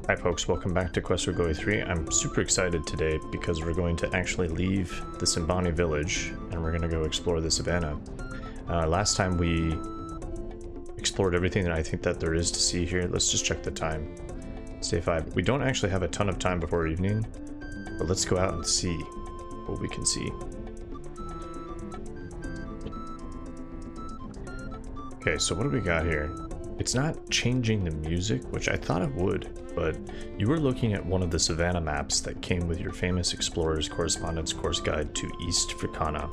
Hi folks, welcome back to Quest for Glory 3. I'm super excited today because we're going to actually leave the Simbani village and we're going to go explore the Savanna. Last time we explored everything that I think that there is to see here. Let's just check the time. It's day 5. We don't actually have a ton of time before evening, but let's go out and see what we can see. Okay, so what do we got here? It's not changing the music, which I thought it would, but you were looking at one of the Savanna maps that came with your famous Explorer's Correspondence Course Guide to East Fricana.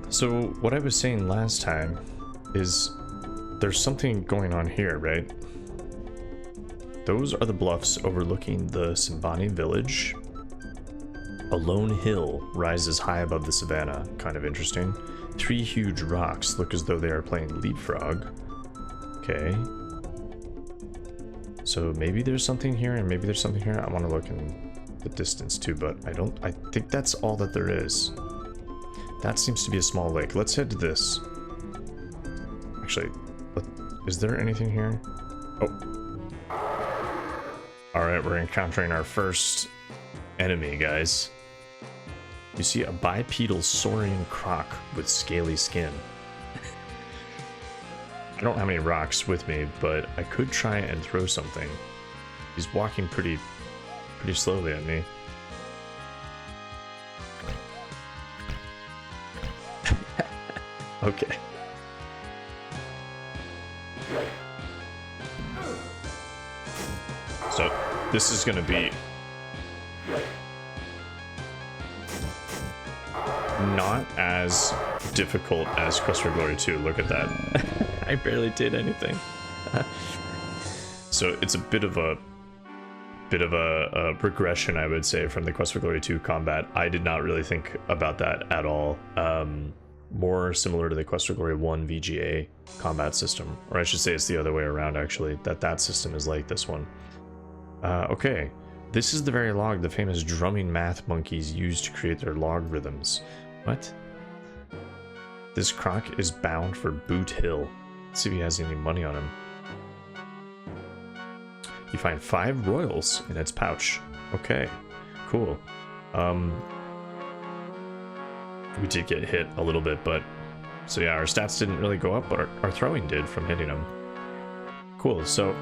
So what I was saying last time is there's something going on here, right? Those are the bluffs overlooking the Simbani village. A lone hill rises high above the Savanna, kind of interesting. 3 huge rocks look as though they are playing leapfrog. Okay. So maybe there's something here and maybe there's something here. I want to look in the distance too, but I think that's all that there is. That seems to be a small lake. Let's head to this. Actually, is there anything here? Oh. Alright, we're encountering our first enemy, guys. You see a bipedal saurian croc with scaly skin. I don't have any rocks with me, but I could try and throw something. He's walking pretty slowly at me. Okay. So this is gonna be not as difficult as Quest for Glory 2. Look at that. I barely did anything. So it's a bit of a regression, I would say, from the Quest for Glory 2 combat. I did not really think about that at all. More similar to the Quest for Glory 1 VGA combat system, or I should say it's the other way around, actually, that system is like this one. Okay, this is the very log the famous drumming math monkeys used to create their logarithms. What? This croc is bound for Boot Hill. Let's see if he has any money on him. You find 5 royals in its pouch. Okay, cool. We did get hit a little bit, but so yeah, our stats didn't really go up, but our throwing did from hitting him. Cool. So,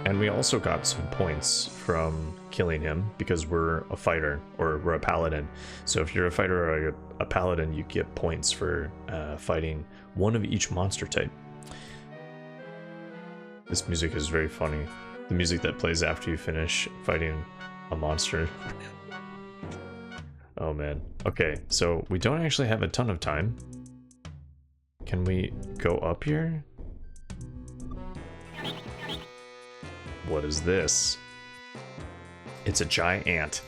and we also got some points from killing him because we're a fighter, or we're a paladin. So if you're a fighter or a paladin, you get points for fighting one of each monster type. This music is very funny. The music that plays after you finish fighting a monster. Oh man. Okay, so we don't actually have a ton of time. Can we go up here? What is this? It's a giant ant.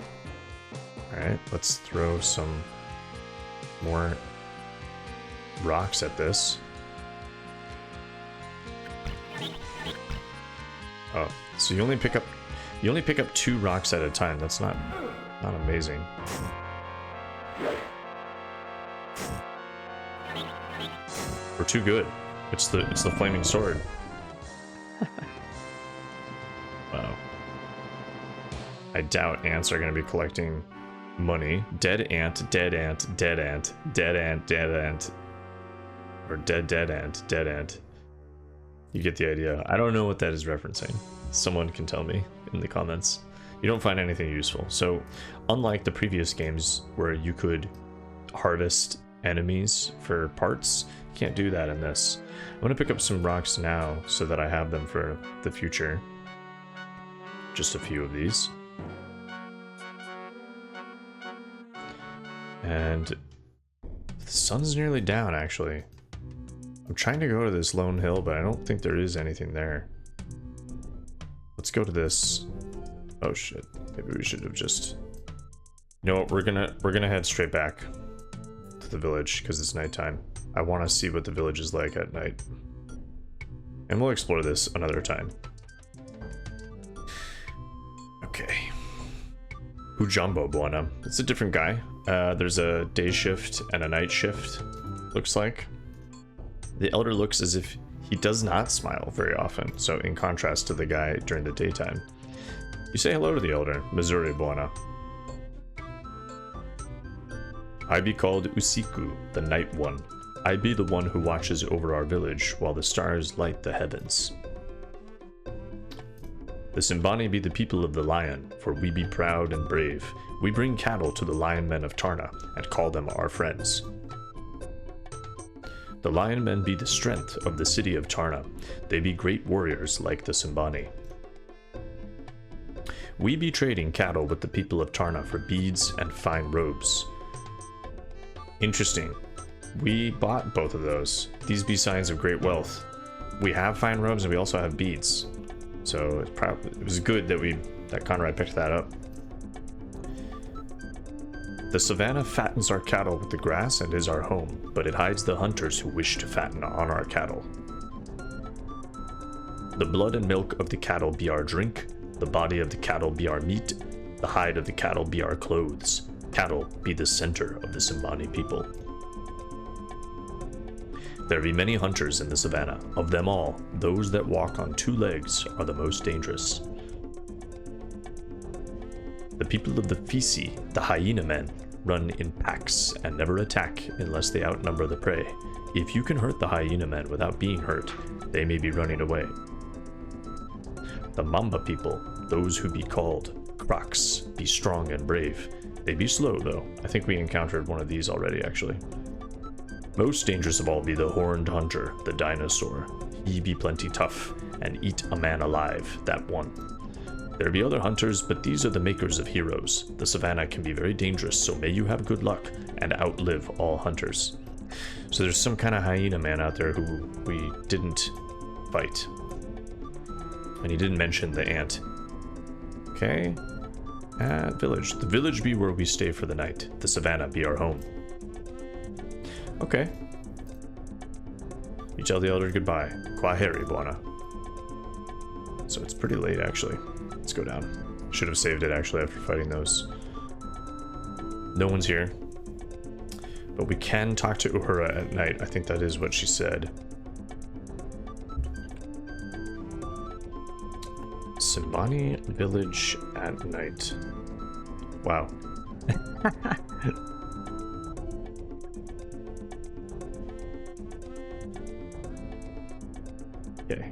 Alright, let's throw some more rocks at this. Oh, so you only pick up 2 rocks at a time. That's not amazing. We're too good. It's the flaming sword. Wow. I doubt ants are going to be collecting money. Dead ant, dead ant, dead ant, dead ant, dead ant. Or dead ant, dead ant. You get the idea. I don't know what that is referencing. Someone can tell me in the comments. You don't find anything useful. So, unlike the previous games where you could harvest enemies for parts, you can't do that in this. I'm going to pick up some rocks now so that I have them for the future. Just a few of these. And the sun's nearly down, actually. I'm trying to go to this lone hill, but I don't think there is anything there. Let's go to this. Oh shit, maybe we should have just... You know what, we're gonna head straight back to the village because it's nighttime. I want to see what the village is like at night. And we'll explore this another time. Okay. Ujambo Buona. It's a different guy. There's a day shift and a night shift, looks like. The elder looks as if He does not smile very often, so in contrast to the guy during the daytime. You say hello to the elder, Missouri Buona. I be called Usiku, the Night One. I be the one who watches over our village while the stars light the heavens. The Simbani be the people of the lion, for we be proud and brave. We bring cattle to the lion men of Tarna and call them our friends. The lion men be the strength of the city of Tarna. They be great warriors like the Simbani. We be trading cattle with the people of Tarna for beads and fine robes. Interesting. We bought both of those. These be signs of great wealth. We have fine robes and we also have beads. So it was good that Conrad picked that up. The Savanna fattens our cattle with the grass and is our home, but it hides the hunters who wish to fatten on our cattle. The blood and milk of the cattle be our drink, the body of the cattle be our meat, the hide of the cattle be our clothes. Cattle be the center of the Simbani people. There be many hunters in the savannah. Of them all, those that walk on 2 legs are the most dangerous. The people of the Fisi, the hyena men, run in packs and never attack unless they outnumber the prey. If you can hurt the hyena men without being hurt, they may be running away. The Mamba people, those who be called Crocs, be strong and brave. They be slow though. I think we encountered one of these already actually. Most dangerous of all be the horned hunter, the dinosaur. He be plenty tough, and eat a man alive, that one. There be other hunters, but these are the makers of heroes. The savannah can be very dangerous, so may you have good luck, and outlive all hunters. So there's some kind of hyena man out there who we didn't fight. And he didn't mention the ant. Okay. Village. The village be where we stay for the night. The savannah be our home. Okay. You tell the elder goodbye. Kwaheri, Buona. So it's pretty late, actually. Let's go down. Should have saved it, actually, after fighting those. No one's here. But we can talk to Uhura at night. I think that is what she said. Simbani village at night. Wow. Okay.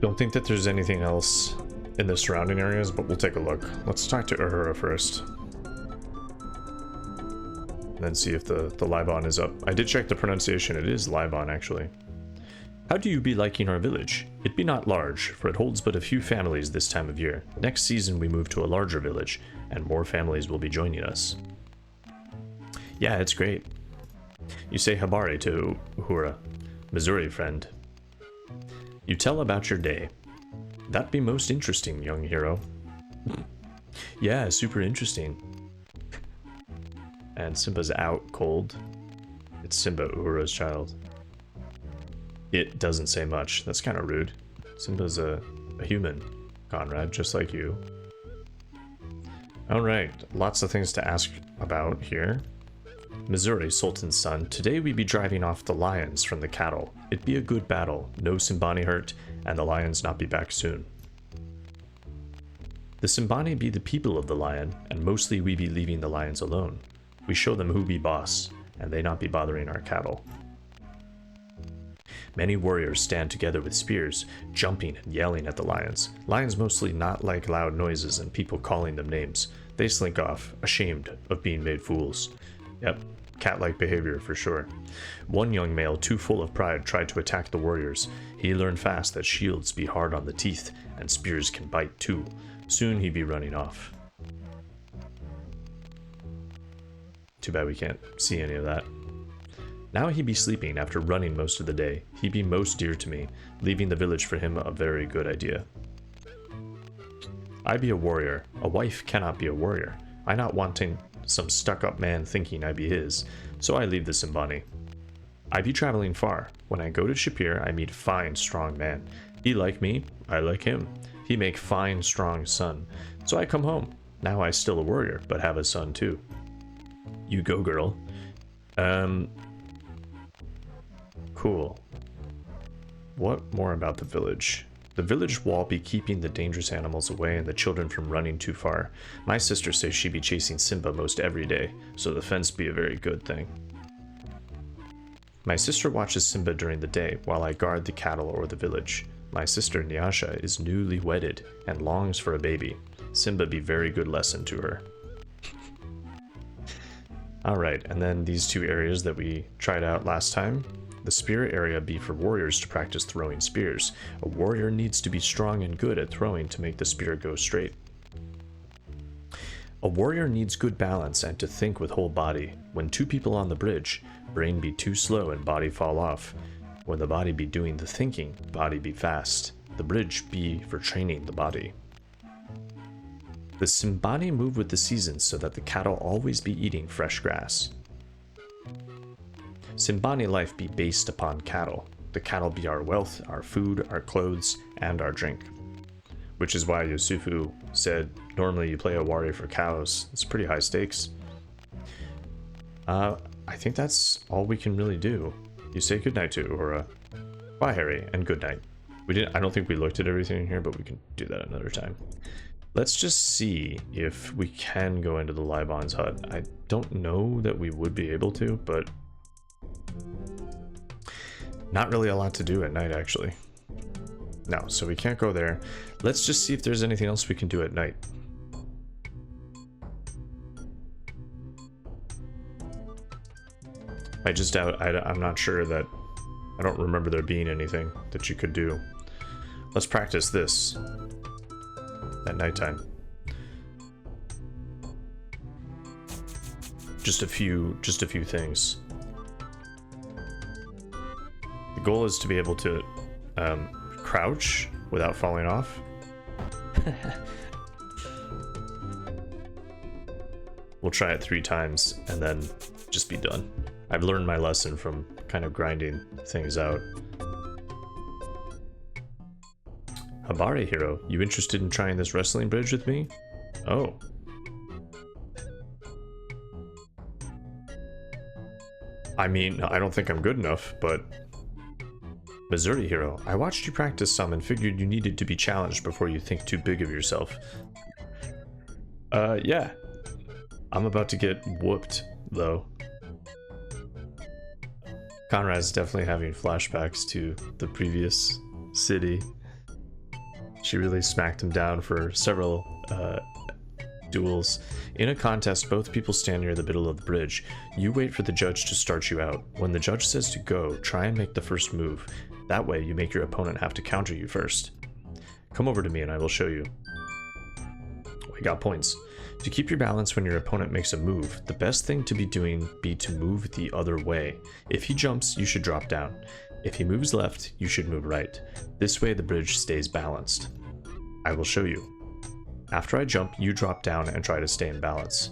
Don't think that there's anything else in the surrounding areas, but we'll take a look. Let's talk to Uhura first. And then see if the Libon is up. I did check the pronunciation. It is Libon, actually. How do you be liking our village? It be not large, for it holds but a few families this time of year. Next season we move to a larger village, and more families will be joining us. Yeah, it's great. You say habari to Uhura. Missouri friend. You tell about your day. That be most interesting, young hero. Yeah, super interesting. And Simba's out cold. It's Simba, Uhura's child. It doesn't say much. That's kind of rude. Simba's a human, Conrad, just like you. Alright, lots of things to ask about here. Missouri, Sultan's son, today we be driving off the lions from the cattle. It be a good battle, no Simbani hurt, and the lions not be back soon. The Simbani be the people of the lion, and mostly we be leaving the lions alone. We show them who be boss, and they not be bothering our cattle. Many warriors stand together with spears, jumping and yelling at the lions. Lions mostly not like loud noises and people calling them names. They slink off, ashamed of being made fools. Yep, cat-like behavior for sure. One young male, too full of pride, tried to attack the warriors. He learned fast that shields be hard on the teeth, and spears can bite too. Soon he be running off. Too bad we can't see any of that. Now he be sleeping after running most of the day. He be most dear to me. Leaving the village for him a very good idea. I be a warrior. A wife cannot be a warrior. I not wanting some stuck-up man thinking I be his, so I leave the Simbani. I be traveling far. When I go to Shapir, I meet fine, strong man. He like me, I like him. He make fine, strong son. So I come home. Now I still a warrior, but have a son too. cool. What more about the village? The village wall be keeping the dangerous animals away and the children from running too far. My sister says she be chasing Simba most every day, so the fence be a very good thing. My sister watches Simba during the day while I guard the cattle or the village. My sister Nyasha is newly wedded and longs for a baby. Simba be very good lesson to her. Alright, and then these two areas that we tried out last time. The spear area be for warriors to practice throwing spears. A warrior needs to be strong and good at throwing to make the spear go straight. A warrior needs good balance and to think with whole body. When two people on the bridge, brain be too slow and body fall off. When the body be doing the thinking, body be fast. The bridge be for training the body. The Simbani move with the seasons so that the cattle always be eating fresh grass. Simbani life be based upon cattle. The cattle be our wealth, our food, our clothes, and our drink. Which is why Yusufu said, normally you play a warrior for cows. It's pretty high stakes. I think that's all we can really do. You say goodnight to Uhura. Bye, Harry, and goodnight. I don't think we looked at everything here, but we can do that another time. Let's just see if we can go into the Libon's hut. I don't know that we would be able to, but not really a lot to do at night, actually. No, so we can't go there. Let's just see if there's anything else we can do at night. I just doubt, I'm not sure that, I don't remember there being anything that you could do. Let's practice this at nighttime. Just a few things. The goal is to be able to crouch without falling off. We'll try it 3 times and then just be done. I've learned my lesson from kind of grinding things out. Habari, hero, you interested in trying this wrestling bridge with me? Oh. I mean, I don't think I'm good enough, but... Missouri hero, I watched you practice some and figured you needed to be challenged before you think too big of yourself. Yeah. I'm about to get whooped, though. Conrad's definitely having flashbacks to the previous city. She really smacked him down for several duels. In a contest, both people stand near the middle of the bridge. You wait for the judge to start you out. When the judge says to go, try and make the first move. That way, you make your opponent have to counter you first. Come over to me and I will show you. We got points. To keep your balance when your opponent makes a move, the best thing to be doing be to move the other way. If he jumps, you should drop down. If he moves left, you should move right. This way the bridge stays balanced. I will show you. After I jump, you drop down and try to stay in balance.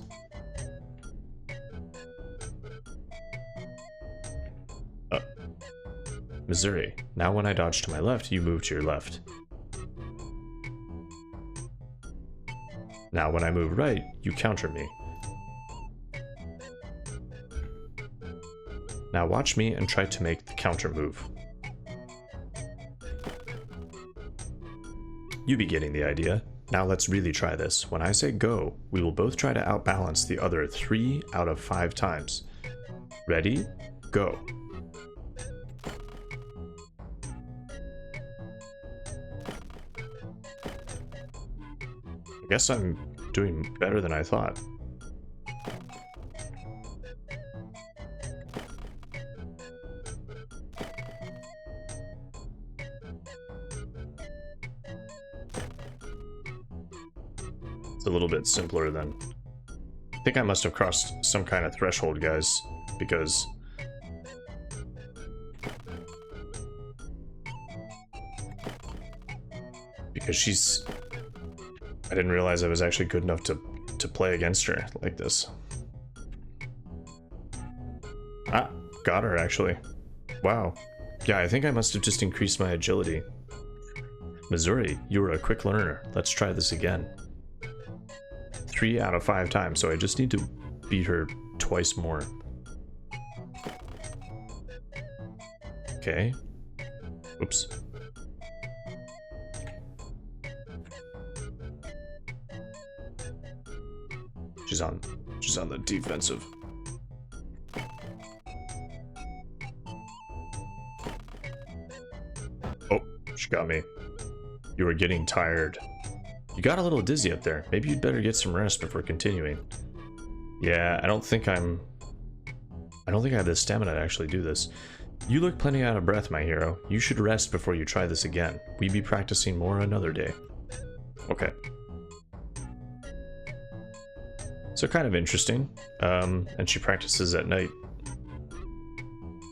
Missouri. Now when I dodge to my left, you move to your left. Now when I move right, you counter me. Now watch me and try to make the counter move. You be getting the idea. Now let's really try this. When I say go, we will both try to outbalance the other 3 out of 5 times. Ready? Go. I guess I'm doing better than I thought. It's a little bit simpler than... I think I must have crossed some kind of threshold, guys, because... she's... I didn't realize I was actually good enough to play against her like this. Ah, got her actually. Wow. Yeah, I think I must have just increased my agility. Missouri, you were a quick learner. Let's try this again. 3 out of 5 times, so I just need to beat her twice more. Okay. Oops. She's on the defensive. Oh, she got me. You were getting tired. You got a little dizzy up there. Maybe you'd better get some rest before continuing. Yeah, I don't think I have the stamina to actually do this. You look plenty out of breath, my hero. You should rest before you try this again. We'd be practicing more another day. Okay. So kind of interesting. And she practices at night.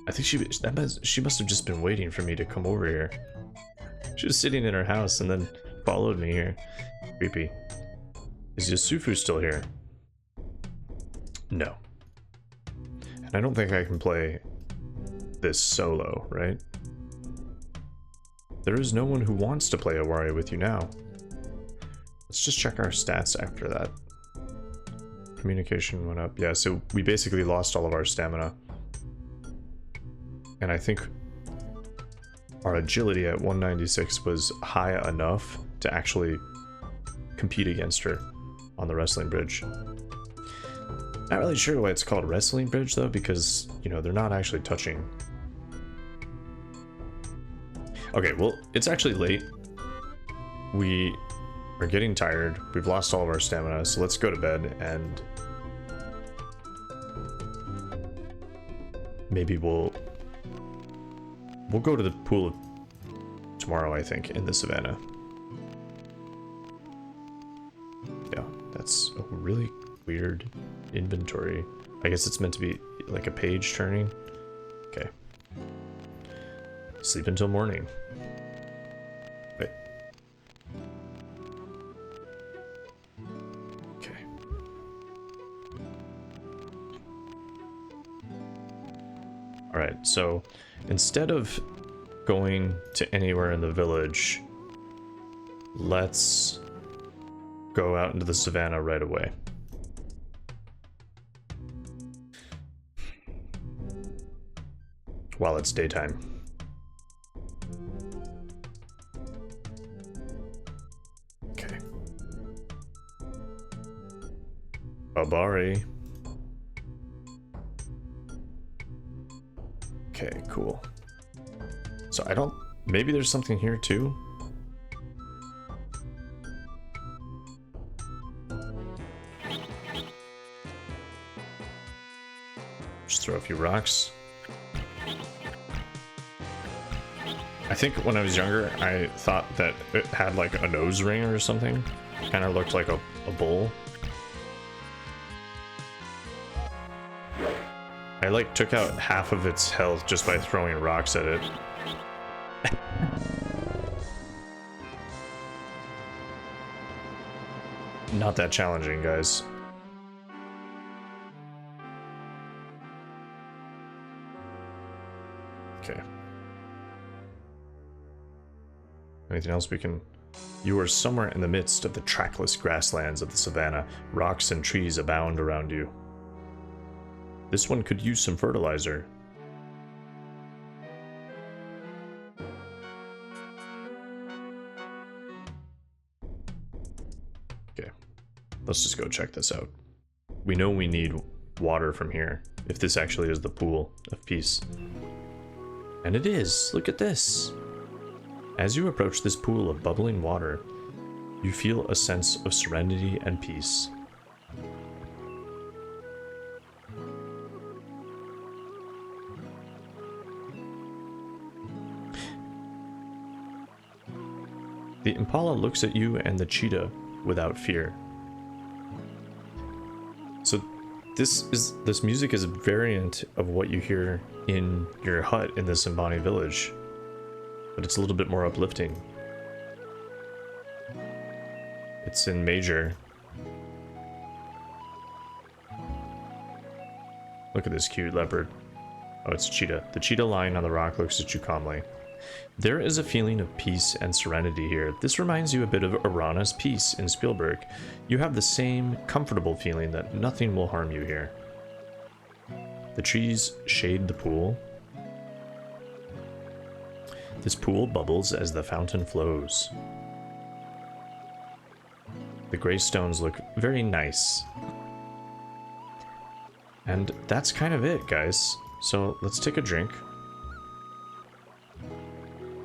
I think she must have just been waiting for me to come over here. She was sitting in her house and then followed me here. Creepy. Is Yusufu still here? No. And I don't think I can play this solo, right? There is no one who wants to play Awaria with you now. Let's just check our stats after that. Communication went up. Yeah, so we basically lost all of our stamina. And I think our agility at 196 was high enough to actually compete against her on the wrestling bridge. Not really sure why it's called wrestling bridge though, because, you know, they're not actually touching. Okay, well, it's actually late. We are getting tired. We've lost all of our stamina, so let's go to bed and maybe we'll go to the pool tomorrow, I think, in the Savanna. Yeah, that's a really weird inventory. I guess it's meant to be like a page turning. Okay. Sleep until morning. Wait. Okay. Alright, so instead of going to anywhere in the village, let's go out into the Savanna right away. While it's daytime. Okay. Babari. Okay, cool. So I don't... Maybe there's something here too? Just throw a few rocks. I think when I was younger, I thought that it had like a nose ring or something. Kind of looked like a bull. I like took out half of its health just by throwing rocks at it. Not that challenging, guys. Okay. Anything else we can... You are somewhere in the midst of the trackless grasslands of the Savanna. Rocks and trees abound around you. This one could use some fertilizer. Okay. Let's just go check this out. We know we need water from here, if this actually is the pool of peace. And it is! Look at this! As you approach this pool of bubbling water, you feel a sense of serenity and peace. The impala looks at you and the cheetah without fear. So this music is a variant of what you hear in your hut in the Simbani village, but it's a little bit more uplifting. It's in major. Look at this cute leopard. Oh, it's a cheetah. The cheetah lying on the rock looks at you calmly. There is a feeling of peace and serenity here. This reminds you a bit of Arana's peace in Spielberg. You have the same comfortable feeling that nothing will harm you here. The trees shade the pool. This pool bubbles as the fountain flows. The gray stones look very nice. And that's kind of it, guys. So let's take a drink.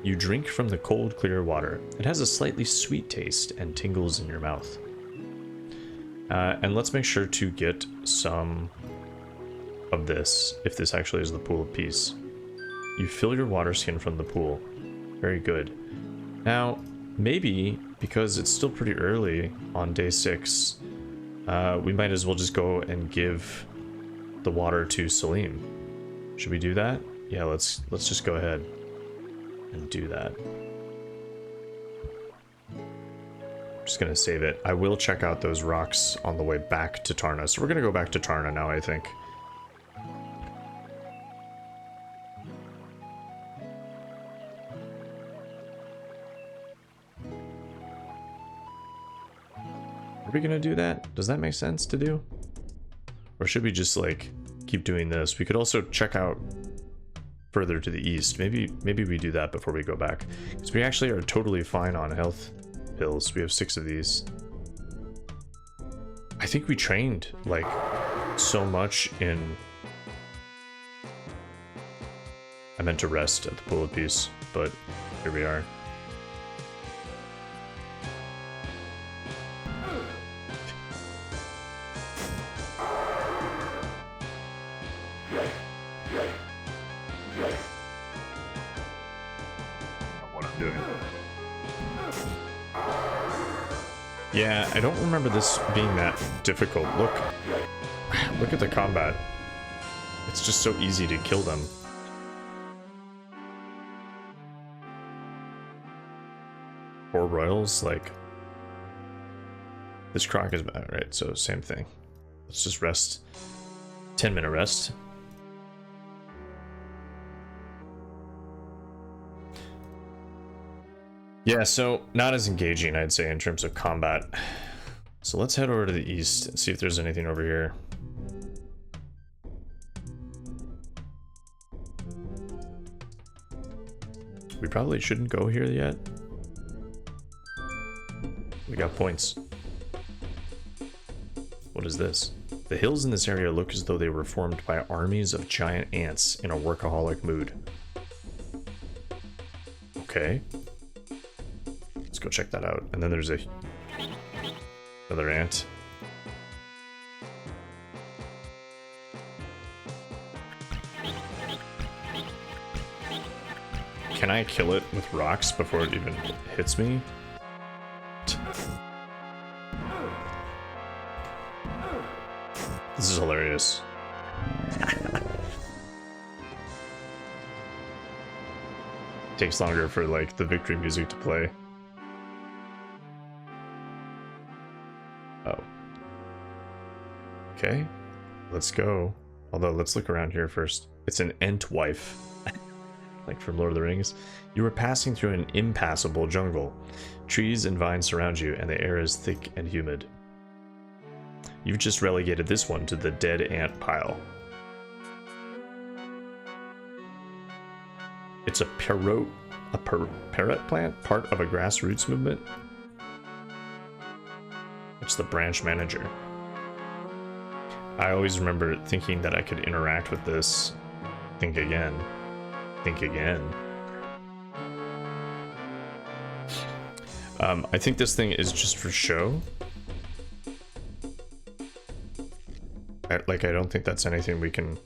You drink from the cold, clear water. It has a slightly sweet taste and tingles in your mouth. And let's make sure to get some of this, if this actually is the pool of peace. You fill your water skin from the pool. Very good. Now, maybe, because it's still pretty early on day 6, we might as well just go and give the water to Salim. Should we do that? Yeah, let's just go ahead and do that. Just gonna save it. I will check out those rocks on the way back to Tarna. So we're gonna go back to Tarna now, I think. Are we gonna do that? Does that make sense to do? Or should we just like keep doing this? We could also check out further to the east. Maybe we do that before we go back. Because we actually are totally fine on health pills. We have 6 of these. I think we trained like so much in... I meant to rest at the pool of peace, but here we are. Yeah, I don't remember this being that difficult. Look at the combat. It's just so easy to kill them. Four royals, like... This croc is bad, right? So same thing. Let's just rest. 10-minute rest. Yeah, so not as engaging, I'd say, in terms of combat. So let's head over to the east and see if there's anything over here. We probably shouldn't go here yet. We got points. What is this? The hills in this area look as though they were formed by armies of giant ants in a workaholic mood. Okay. Let's go check that out. And then there's another ant. Can I kill it with rocks before it even hits me? This is hilarious. Takes longer for like the victory music to play. Oh. Okay. Let's go. Although let's look around here first. It's an ent wife. Like from Lord of the Rings. You are passing through an impassable jungle. Trees and vines surround you, and the air is thick and humid. You've just relegated this one to the dead ant pile. It's a parrot plant, part of a grassroots movement. It's the branch manager. I always remember thinking that I could interact with this. Think again. Think again. I think this thing is just for show. I don't think that's anything we can...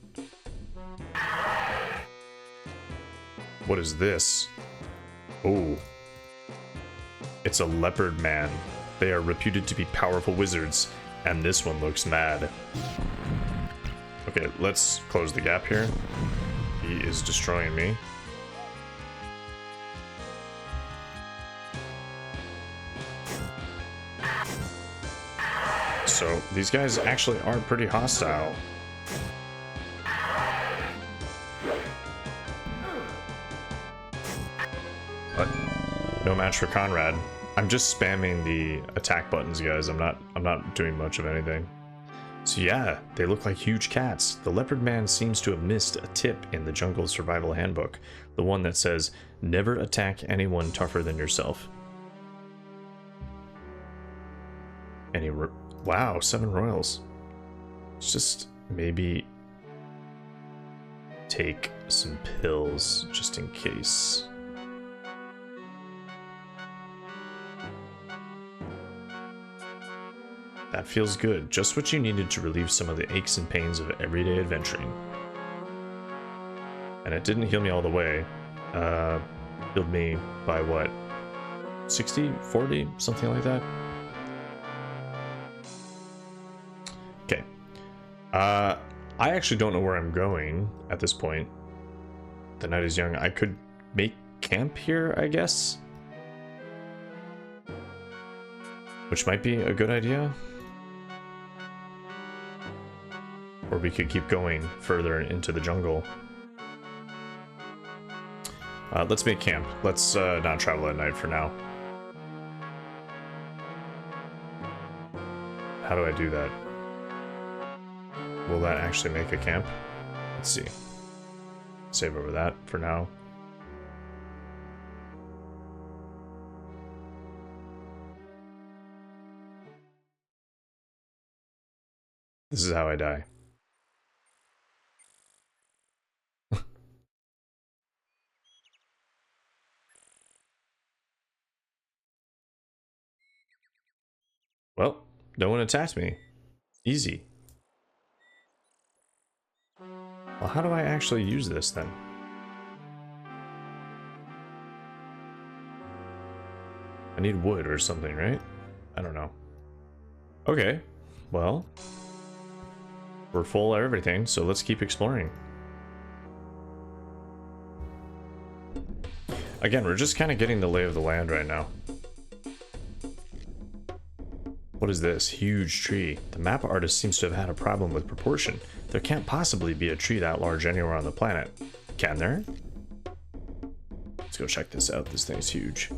What is this? Oh. It's a leopard man. They are reputed to be powerful wizards, and this one looks mad. Okay, let's close the gap here. He is destroying me. So these guys actually are pretty hostile. But no match for Conrad. I'm just spamming the attack buttons, guys. I'm not doing much of anything. So yeah, they look like huge cats. The leopard man seems to have missed a tip in the jungle survival handbook. The one that says, never attack anyone tougher than yourself. Wow, 7 royals. Let's just maybe take some pills just in case. That feels good. Just what you needed to relieve some of the aches and pains of everyday adventuring. And it didn't heal me all the way. Healed me by what? 60? 40? Something like that? Okay. I actually don't know where I'm going at this point. The night is young. I could make camp here, I guess. Which might be a good idea. Or we could keep going further into the jungle. Let's make camp. Let's not travel at night for now. How do I do that? Will that actually make a camp? Let's see. Save over that for now. This is how I die. Well, no one attacked me. Easy. Well, how do I actually use this then? I need wood or something, right? I don't know. Okay, well, we're full of everything, so let's keep exploring. Again, we're just kind of getting the lay of the land right now. What is this? Huge tree. The map artist seems to have had a problem with proportion. There can't possibly be a tree that large anywhere on the planet. Can there? Let's go check this out. This thing's huge.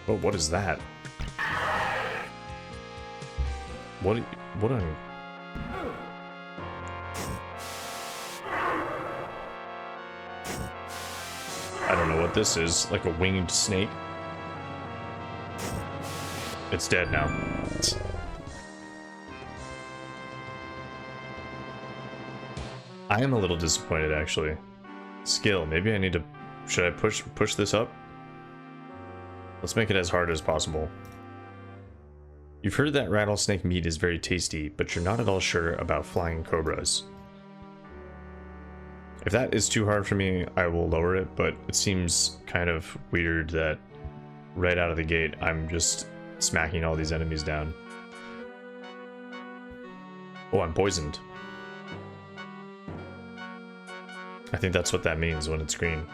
Oh, what is that? What on... I don't know what this is, like a winged snake. It's dead now. I am a little disappointed, actually. Skill, maybe I need to... Should I push this up? Let's make it as hard as possible. You've heard that rattlesnake meat is very tasty, but you're not at all sure about flying cobras. If that is too hard for me, I will lower it, but it seems kind of weird that right out of the gate, I'm just smacking all these enemies down. Oh, I'm poisoned. I think that's what that means when it's green.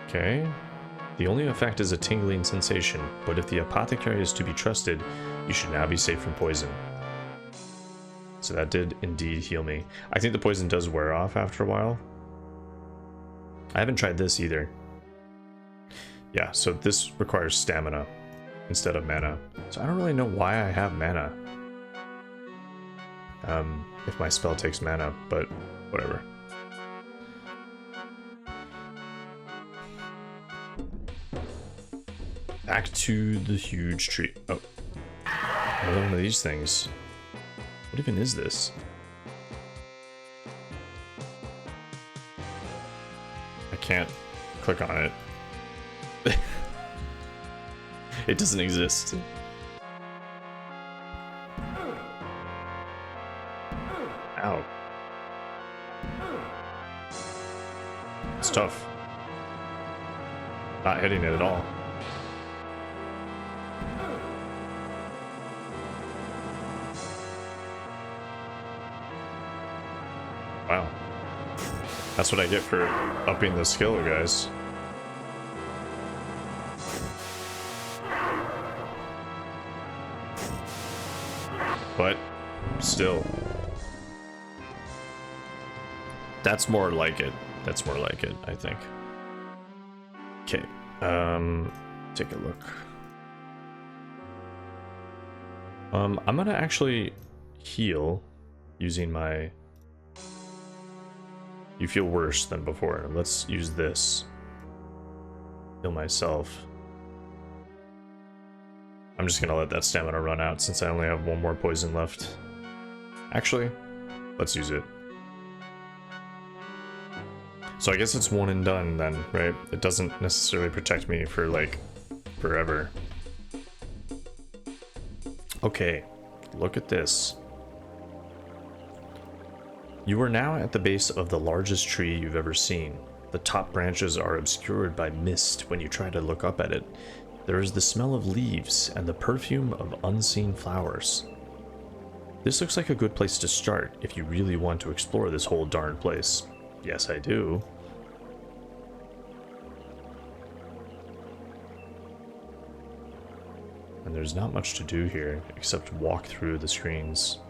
Okay. The only effect is a tingling sensation, but if the apothecary is to be trusted, you should now be safe from poison. So that did indeed heal me. I think the poison does wear off after a while. I haven't tried this either. Yeah, so this requires stamina instead of mana. So I don't really know why I have mana. If my spell takes mana, but whatever. Back to the huge tree. Oh, another one of these things. What even is this? I can't click on it. It doesn't exist. Ow. It's tough. Not hitting it at all. Wow. That's what I get for upping the skill, guys. But still. That's more like it. That's more like it, I think. Okay. Take a look. I'm gonna actually heal using my... You feel worse than before. Let's use this. Heal myself. I'm just gonna let that stamina run out since I only have one more poison left. Actually, let's use it. So I guess it's one and done then, right? It doesn't necessarily protect me for like forever. Okay, look at this. You are now at the base of the largest tree you've ever seen. The top branches are obscured by mist when you try to look up at it. There is the smell of leaves and the perfume of unseen flowers. This looks like a good place to start if you really want to explore this whole darn place. Yes, I do. And there's not much to do here except walk through the screens.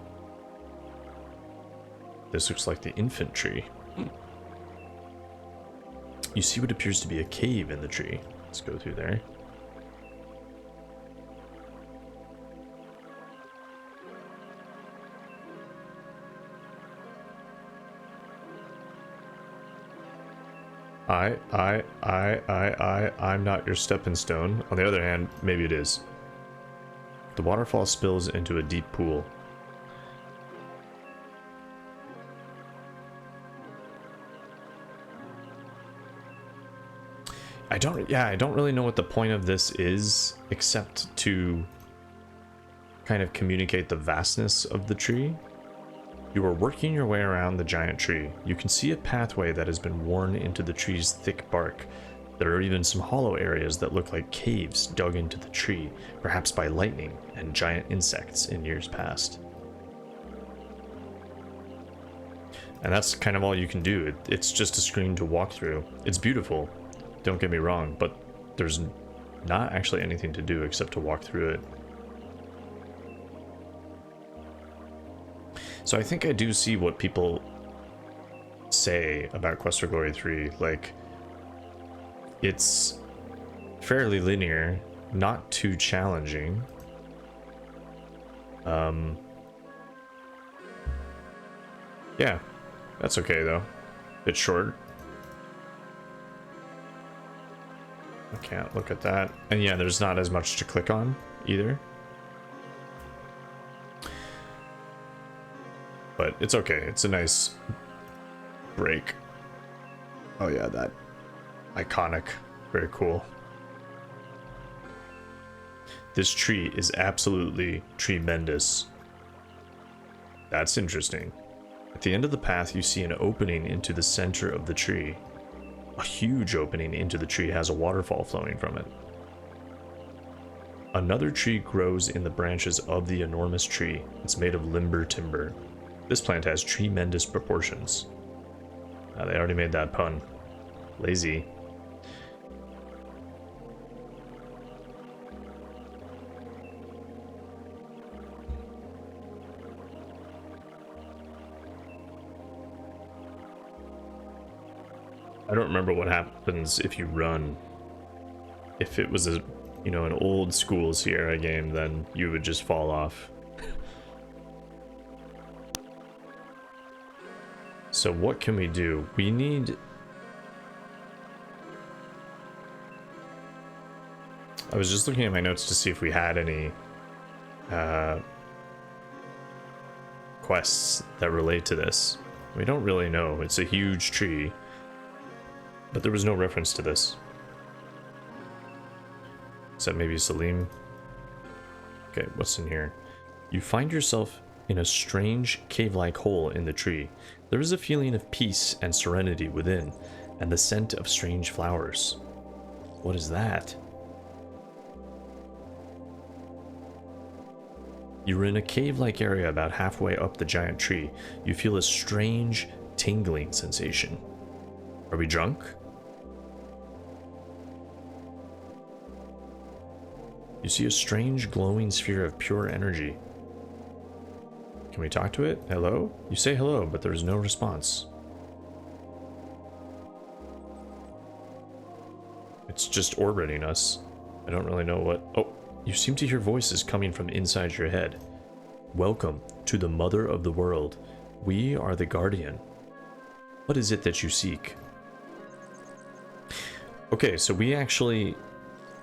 This looks like the infant tree. You see what appears to be a cave in the tree. Let's go through there. I'm not your stepping stone. On the other hand, maybe it is. The waterfall spills into a deep pool. I don't really know what the point of this is, except to kind of communicate the vastness of the tree. You are working your way around the giant tree. You can see a pathway that has been worn into the tree's thick bark. There are even some hollow areas that look like caves dug into the tree, perhaps by lightning and giant insects in years past. And that's kind of all you can do. It's just a screen to walk through. It's beautiful, don't get me wrong, but there's not actually anything to do except to walk through it. So I think I do see what people say about Quest for Glory 3. Like, it's fairly linear, not too challenging. Yeah, that's okay though. Bit short. I can't look at that. And yeah, there's not as much to click on either. But it's okay. It's a nice break. Oh yeah, that iconic. Very cool. This tree is absolutely tremendous. That's interesting. At the end of the path, you see an opening into the center of the tree. A huge opening into the tree has a waterfall flowing from it. Another tree grows in the branches of the enormous tree. It's made of limber timber. This plant has tremendous proportions. They already made that pun. Lazy. I don't remember what happens if you run. If it was a, you know, an old school Sierra game, then you would just fall off. So what can we do? We need... I was just looking at my notes to see if we had any quests that relate to this. We don't really know. It's a huge tree. But there was no reference to this. Is that maybe Salim? Okay, what's in here? You find yourself in a strange cave-like hole in the tree. There is a feeling of peace and serenity within, and the scent of strange flowers. What is that? You're in a cave-like area about halfway up the giant tree. You feel a strange, tingling sensation. Are we drunk? You see a strange glowing sphere of pure energy. Can we talk to it? Hello? You say hello, but there's no response. It's just orbiting us. I don't really know what... Oh, you seem to hear voices coming from inside your head. Welcome to the Mother of the World. We are the Guardian. What is it that you seek? Okay, so we actually...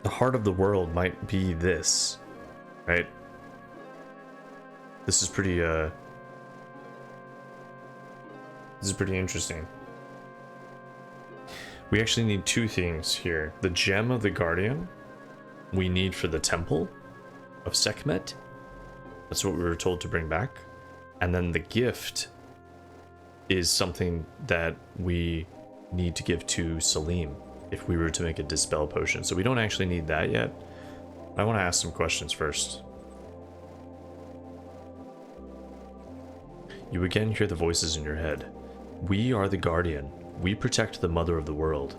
The heart of the world might be this, right? This is pretty, This is pretty interesting. We actually need two things here. The gem of the Guardian, we need for the temple of Sekhmet. That's what we were told to bring back. And then the gift is something that we need to give to Salim if we were to make a dispel potion. So we don't actually need that yet. I want to ask some questions first. You again hear the voices in your head. We are the Guardian. We protect the Mother of the World.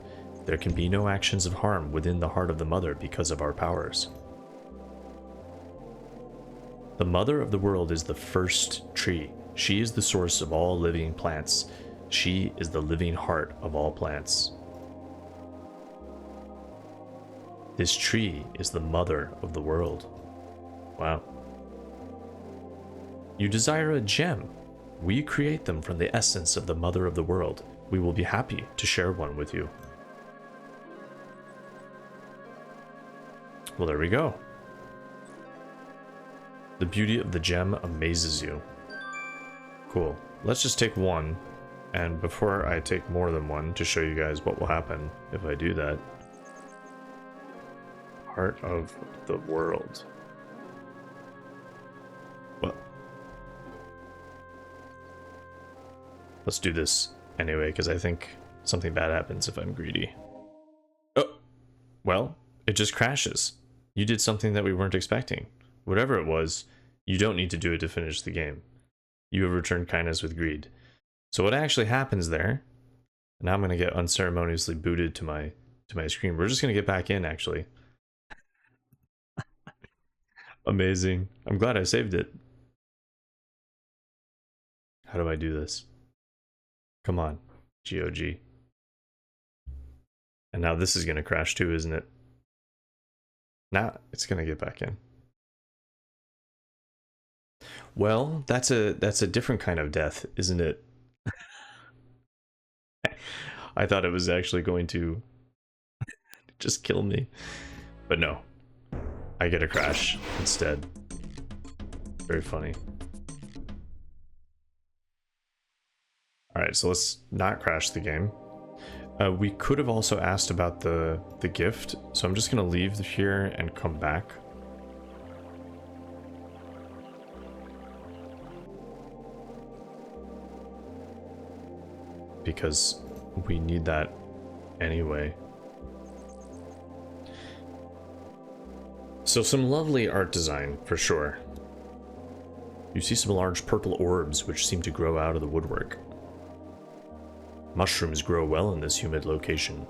There can be no actions of harm within the heart of the Mother because of our powers. The Mother of the World is the first tree. She is the source of all living plants. She is the living heart of all plants. This tree is the Mother of the World. Wow. You desire a gem. We create them from the essence of the Mother of the World. We will be happy to share one with you. Well, there we go. The beauty of the gem amazes you. Cool. Let's just take one. And before I take more than one, to show you guys what will happen if I do that. Heart of the World. Well, let's do this anyway, because I think something bad happens if I'm greedy. Oh, well, it just crashes. You did something that we weren't expecting. Whatever it was, you don't need to do it to finish the game. You have returned kindness with greed. So what actually happens there, and now I'm going to get unceremoniously booted to my screen. We're just going to get back in, actually. Amazing. I'm glad I saved it. How do I do this? Come on, GOG. And now this is going to crash too, isn't it? Now it's going to get back in. Well, that's a different kind of death, isn't it? I thought it was actually going to just kill me. But no. I get a crash instead. Very funny. Alright, so let's not crash the game. We could have also asked about the gift, so I'm just going to leave here and come back. Because we need that anyway. So some lovely art design, for sure. You see some large purple orbs which seem to grow out of the woodwork. Mushrooms grow well in this humid location.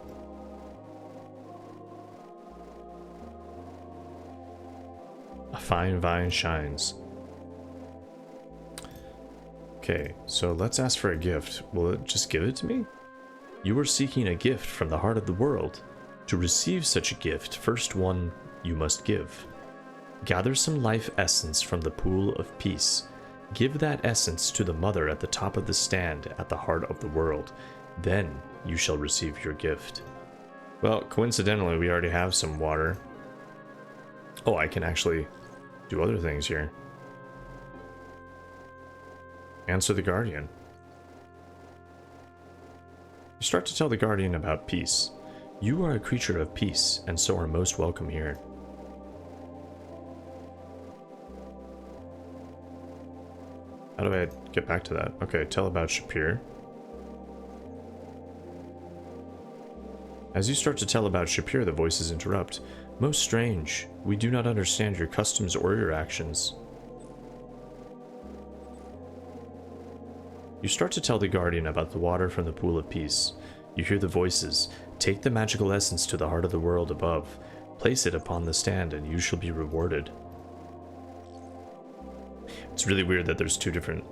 A fine vine shines. Okay, so let's ask for a gift. Will it just give it to me? You are seeking a gift from the heart of the world. To receive such a gift, first one you must give. Gather some life essence from the pool of peace. Give that essence to the mother at the top of the stand at the heart of the world. Then you shall receive your gift. Well, coincidentally, we already have some water. Oh, I can actually do other things here. Answer the Guardian. You start to tell the Guardian about peace. You are a creature of peace, and so are most welcome here. How do I get back to that? Okay, tell about Shapir. As you start to tell about Shapir, the voices interrupt. Most strange. We do not understand your customs or your actions. You start to tell the Guardian about the water from the pool of peace. You hear the voices. Take the magical essence to the heart of the world above. Place it upon the stand and you shall be rewarded. It's really weird that there's two different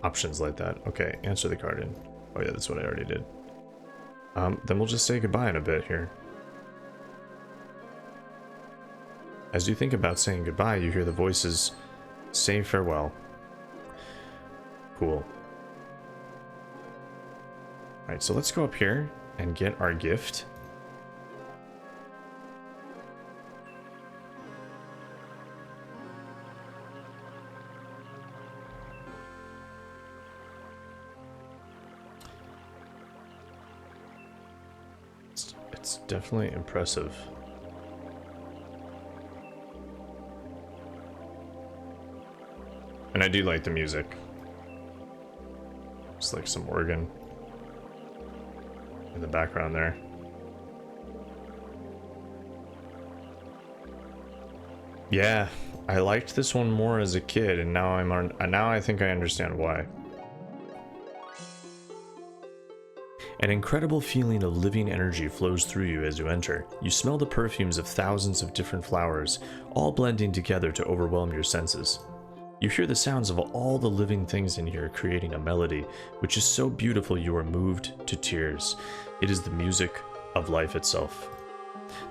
options like that. Okay, answer the Guardian. Oh yeah, that's what I already did. Then we'll just say goodbye in a bit here. As you think about saying goodbye, you hear the voices say farewell. Cool. Alright, so let's go up here and get our gift. It's definitely impressive. And I do like the music. It's like some organ in the background there. Yeah, I liked this one more as a kid, and now now I think I understand why. An incredible feeling of living energy flows through you as you enter. You smell the perfumes of thousands of different flowers, all blending together to overwhelm your senses. You hear the sounds of all the living things in here creating a melody, which is so beautiful you are moved to tears. It is the music of life itself.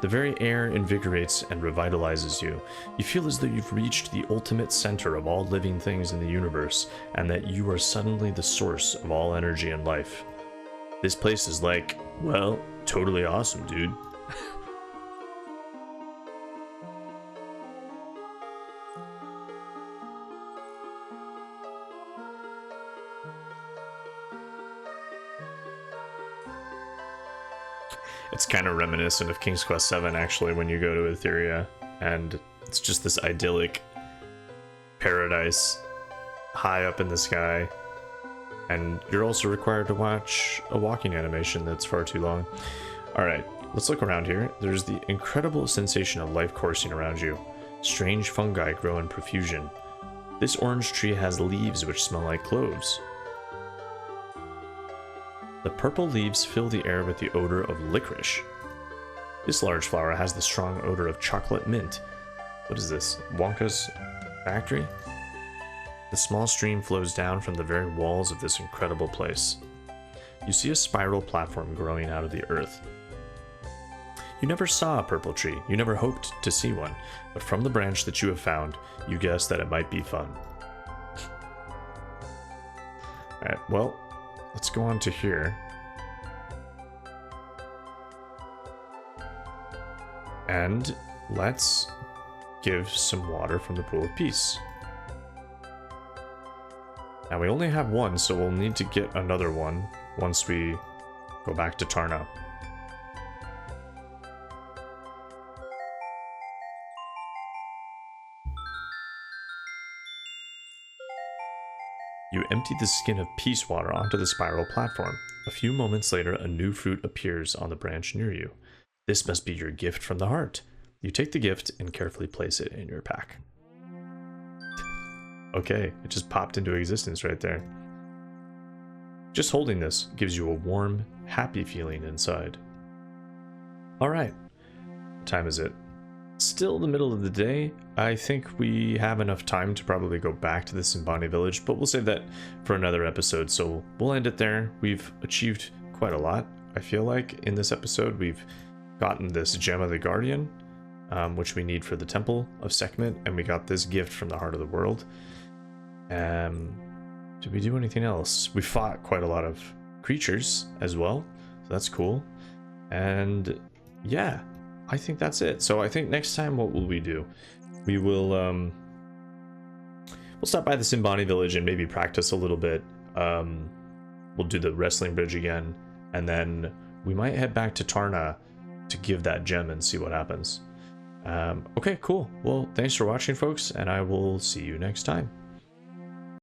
The very air invigorates and revitalizes you. You feel as though you've reached the ultimate center of all living things in the universe, and that you are suddenly the source of all energy and life. This place is like, well, totally awesome, dude. It's kind of reminiscent of King's Quest VII, actually, when you go to Etheria, and it's just this idyllic paradise high up in the sky. And you're also required to watch a walking animation that's far too long. Alright, let's look around here. There's the incredible sensation of life coursing around you. Strange fungi grow in profusion. This orange tree has leaves which smell like cloves. The purple leaves fill the air with the odor of licorice. This large flower has the strong odor of chocolate mint. What is this? Wonka's factory? The small stream flows down from the very walls of this incredible place. You see a spiral platform growing out of the earth. You never saw a purple tree, you never hoped to see one, but from the branch that you have found, you guessed that it might be fun. Alright, well, let's go on to here. And let's give some water from the Pool of Peace. Now we only have one, so we'll need to get another one once we go back to Tarna. You empty the skin of peace water onto the spiral platform. A few moments later, a new fruit appears on the branch near you. This must be your gift from the heart. You take the gift and carefully place it in your pack. Okay, it just popped into existence right there. Just holding this gives you a warm, happy feeling inside. Alright, what time is it? Still the middle of the day. I think we have enough time to probably go back to the Simbani village, but we'll save that for another episode, so we'll end it there. We've achieved quite a lot, I feel like, in this episode. We've gotten this Gem of the Guardian, which we need for the Temple of Sekhmet, and we got this gift from the Heart of the World. Did we do anything else? We fought quite a lot of creatures as well, so that's cool. And yeah, I think that's it. So I think next time, what will we do? We will we'll stop by the Simbani village and maybe practice a little bit. We'll do the wrestling bridge again, and then we might head back to Tarna to give that gem and see what happens. Okay, cool. Well, thanks for watching, folks, and I will see you next time.